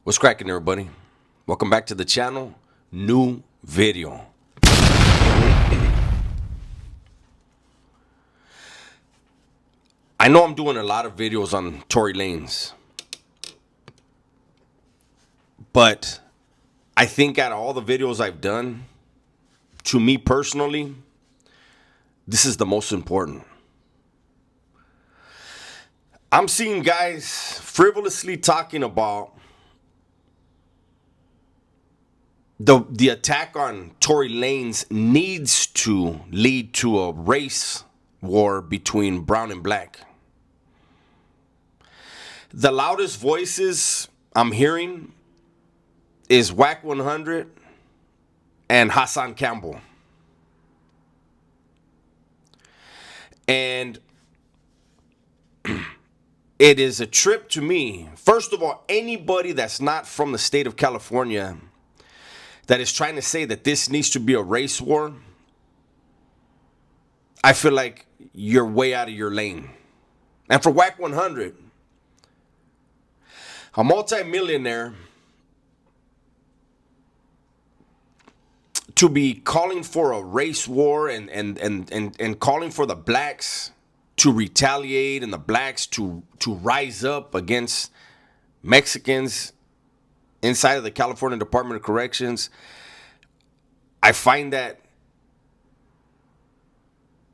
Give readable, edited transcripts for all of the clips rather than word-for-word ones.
What's cracking, everybody? Welcome back to the channel. New video. I know I'm doing a lot of videos on Tory Lanez, but I think out of all the videos I've done, to me personally, this is the most important. I'm seeing guys frivolously talking about the attack on Tory Lanez needs to lead to a race war between brown and black. The loudest voices I'm hearing is Whack 100 and Hassan Campbell. And it is a trip to me. First of all, anybody that's not from the state of California that is trying to say that this needs to be a race war, I feel like you're way out of your lane. And for Whack 100, a multimillionaire, to be calling for a race war and calling for the blacks to retaliate and the blacks to rise up against Mexicans inside of the California Department of Corrections, I find that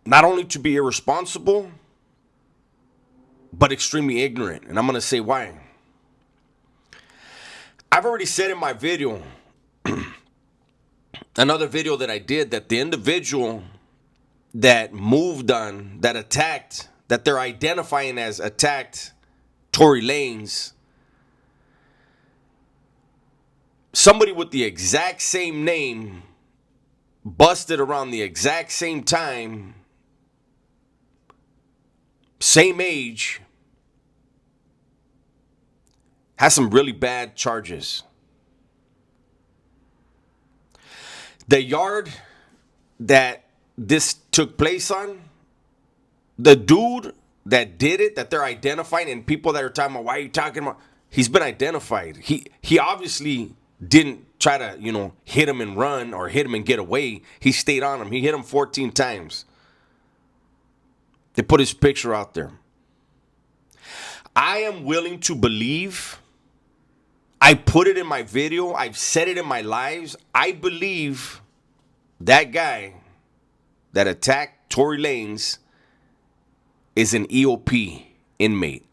not only to be irresponsible, but extremely ignorant. And I'm going to say why. I've already said in my video, another video that I did, that the individual that moved on, that attacked, that they're identifying as attacked Tory Lanez, somebody with the exact same name, busted around the exact same time, same age, has some really bad charges. The yard that this took place on, the dude that did it, that they're identifying, and people that are talking about, why are you talking about? He's been identified. He obviously didn't try to, hit him and run or hit him and get away. He stayed on him. He hit him 14 times. They put his picture out there. I am willing to believe, I put it in my video, I've said it in my lives, I believe that guy that attacked Tory Lanez is an EOP inmate,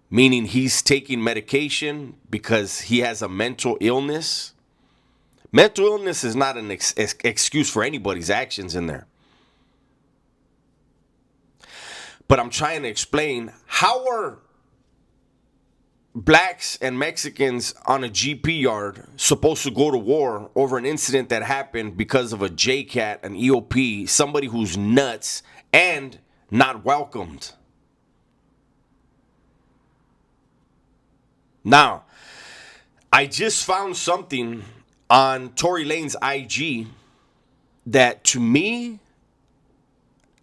meaning he's taking medication because he has a mental illness. Mental illness is not an excuse for anybody's actions in there. But I'm trying to explain, how are blacks and Mexicans on a GP yard supposed to go to war over an incident that happened because of a JCAT, an EOP, somebody who's nuts and not welcomed? Now, I just found something on Tory Lanez IG that, to me,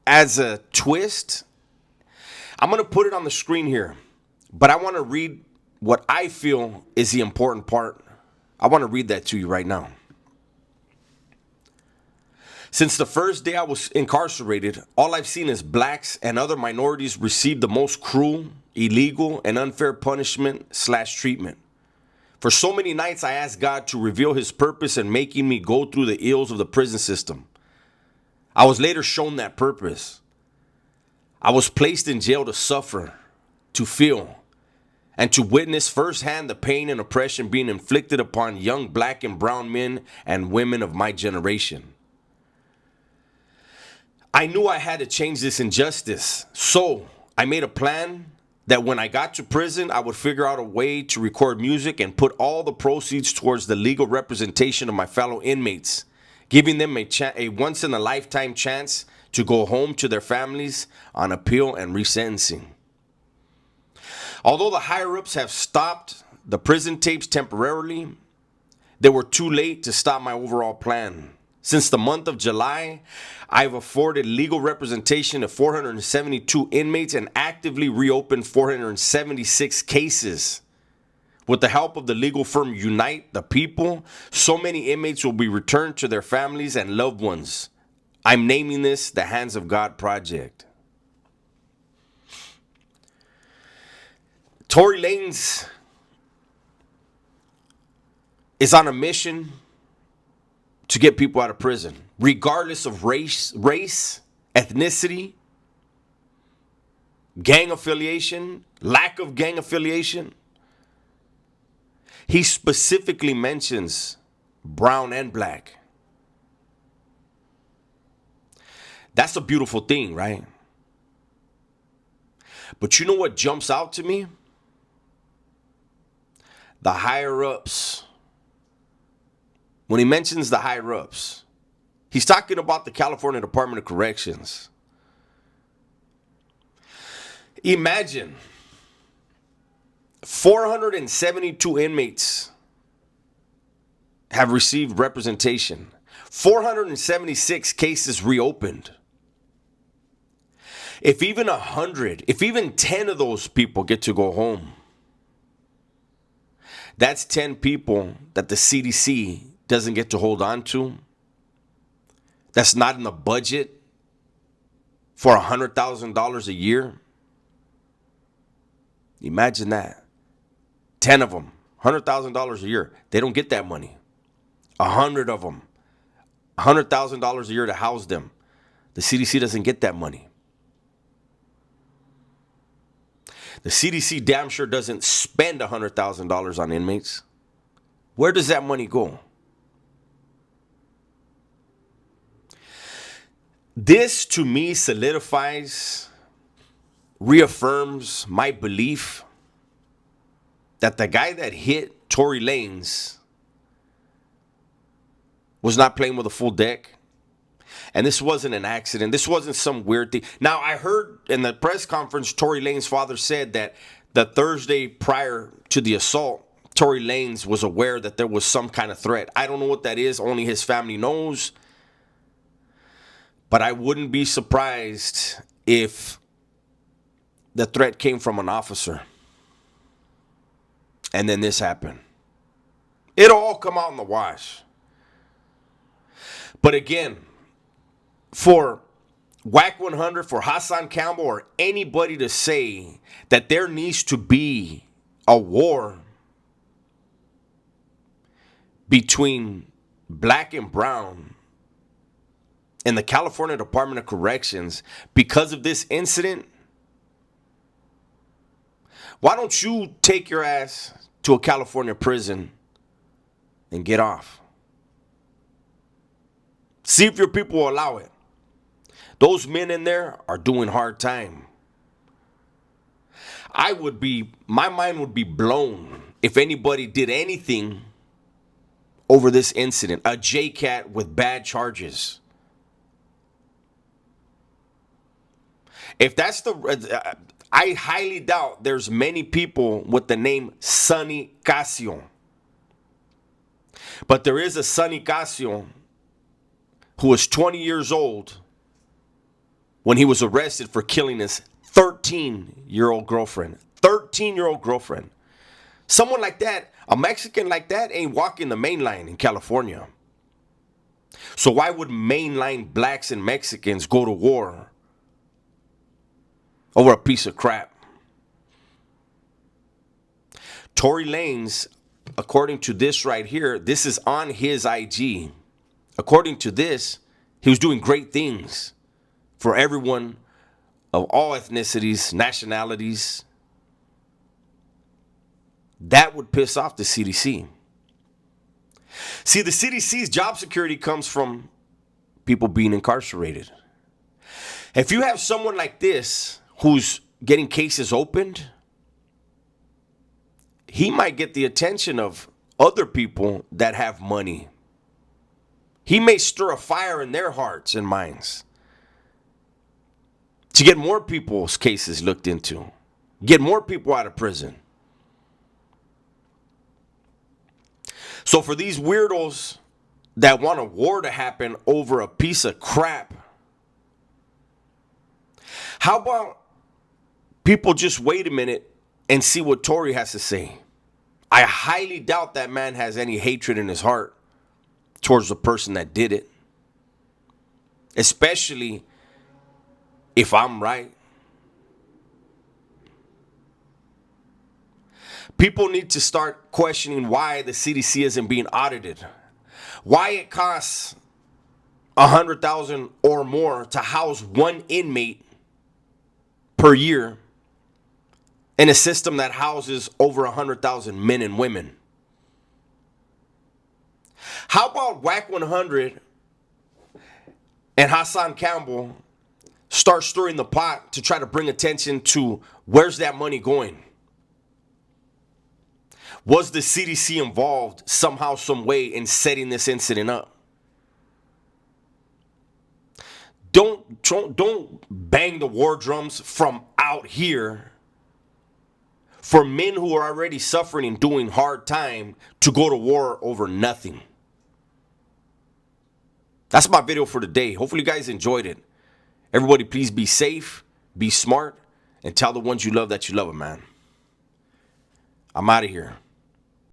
as a twist, I'm going to put it on the screen here, but I want to read what I feel is the important part. I want to read that to you right now. Since the first day I was incarcerated, all I've seen is blacks and other minorities receive the most cruel, illegal, and unfair punishment/treatment. For so many nights, I asked God to reveal his purpose in making me go through the ills of the prison system. I was later shown that purpose. I was placed in jail to suffer, to feel, and to witness firsthand the pain and oppression being inflicted upon young black and brown men and women of my generation. I knew I had to change this injustice, so I made a plan that when I got to prison, I would figure out a way to record music and put all the proceeds towards the legal representation of my fellow inmates, giving them a once-in-a-lifetime chance to go home to their families on appeal and resentencing. Although the higher-ups have stopped the prison tapes temporarily, they were too late to stop my overall plan. Since the month of July, I've afforded legal representation to 472 inmates and actively reopened 476 cases, With the help of the legal firm Unite the People, so many inmates will be returned to their families and loved ones. I'm naming this the Hands of God Project. Tory Lanez is on a mission to get people out of prison, regardless of race, ethnicity, gang affiliation, lack of gang affiliation. He specifically mentions brown and black. That's a beautiful thing, right? But you know what jumps out to me? The higher ups. When he mentions the higher ups, he's talking about the California Department of Corrections. Imagine 472 inmates have received representation. 476 cases reopened. If even 100, if even 10 of those people get to go home, that's 10 people that the CDC doesn't get to hold on to. That's not in the budget for $100,000 a year. Imagine that. 10 of them, $100,000 a year. They don't get that money. 100 of them, $100,000 a year to house them. The CDC doesn't get that money. The CDC damn sure doesn't spend $100,000 on inmates. Where does that money go? This, to me, solidifies, reaffirms my belief that the guy that hit Tory Lanez was not playing with a full deck. And this wasn't an accident. This wasn't some weird thing. Now, I heard in the press conference, Tory Lanez's father said that the Thursday prior to the assault, Tory Lanez was aware that there was some kind of threat. I don't know what that is. Only his family knows. But I wouldn't be surprised if the threat came from an officer. And then this happened. It'll all come out in the wash. But again, for WAC 100, for Hassan Campbell, or anybody to say that there needs to be a war between black and brown in the California Department of Corrections because of this incident, why don't you take your ass to a California prison and get off? See if your people will allow it. Those men in there are doing hard time. My mind would be blown if anybody did anything over this incident. A JCAT with bad charges. If that's I highly doubt there's many people with the name Sonny Casio. But there is a Sonny Casio who was 20 years old when he was arrested for killing his 13-year-old girlfriend. 13-year-old girlfriend. Someone like that, a Mexican like that, ain't walking the main line in California. So why would mainline blacks and Mexicans go to war over a piece of crap? Tory Lanez, according to this right here, this is on his IG. According to this, he was doing great things for everyone of all ethnicities, nationalities. That would piss off the CDC. See, the CDC's job security comes from people being incarcerated. If you have someone like this who's getting cases opened, he might get the attention of other people that have money. He may stir a fire in their hearts and minds to get more people's cases looked into, get more people out of prison. So for these weirdos that want a war to happen over a piece of crap, how about people just wait a minute and see what Tory has to say? I highly doubt that man has any hatred in his heart towards the person that did it. Especially if I'm right. People need to start questioning why the CDC isn't being audited. Why it costs $100,000 or more to house one inmate per year in a system that houses over 100,000 men and women. How about WAC 100 and Hassan Campbell start stirring the pot to try to bring attention to where's that money going? Was the CDC involved somehow, some way in setting this incident up? Don't bang the war drums from out here for men who are already suffering and doing hard time to go to war over nothing. That's my video for today. Hopefully you guys enjoyed it. Everybody, please be safe, be smart, and tell the ones you love that you love them, man. I'm out of here.